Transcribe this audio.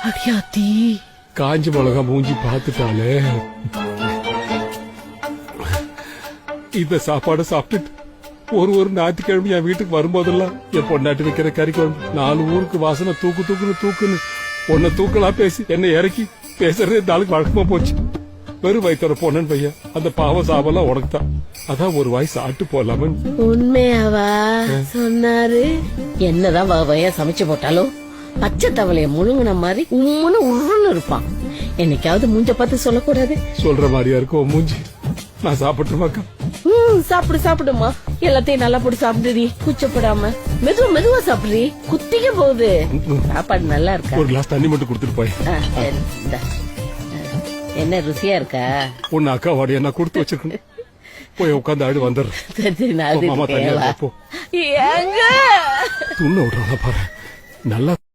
அடியாத்தி காஞ்சி மிளகா மூஞ்சி பாத்துட்டாலே. இந்த சாப்பாடு சாப்பிட்டுட்டு ஒரு ஞாயிற்றுக்கிழமை என் வீட்டுக்கு வரும்போதெல்லாம் என் பொண்டாட்டி வைக்கிற கறி குழம்பு 4 ஊருக்கு வாசனை தூக்குன்னு உன்னை தூக்கலாம் பேசி என்னை இறக்கி பேசுறதே இந்த ஆளுக்கு வழக்கமா போச்சு. வெறும் வயிற்றோட பொண்ணன் பையன் அந்த பாவ சாபெல்லாம் உனக்கு தான். அதான் ஒரு வாய் சாப்பிட்டு போலாம. உண்மையாவா சொன்னாரு? என்னதான் வகையா சமைச்சு போட்டாலும் பச்சை தவளைய முழுங்கின மாதிரி உம்முன்னு உருன்னு இருப்பான். என்னைக்காவது மூஞ்ச பார்த்து சொல்லக்கூடாது. சொல்ற மாதிரியா இருக்கும் மூஞ்சி. நான் சாப்பிட்டுமாக்கா? சாப்பிடுமா. எல்லாத்தையும் நல்லா போட்டு சாப்பிடுறீ, கூச்சப்படாம மெதுவா சாப்பிடுறீ. குத்திக்க போகுது. சாப்பாடு நல்லா இருக்கா? ஒரு கிளாஸ் தண்ணி மட்டும் கொடுத்துட்டு போய். என்ன ருசியா இருக்கா? உன்ன அக்கா வாடி என்ன கொடுத்து வச்சிருக்கேன். போய் உட்காந்து ஆடு வந்துடுறேன். மாமா தனியா போ. துண்ண விடுறாங்க பாரு. நல்லா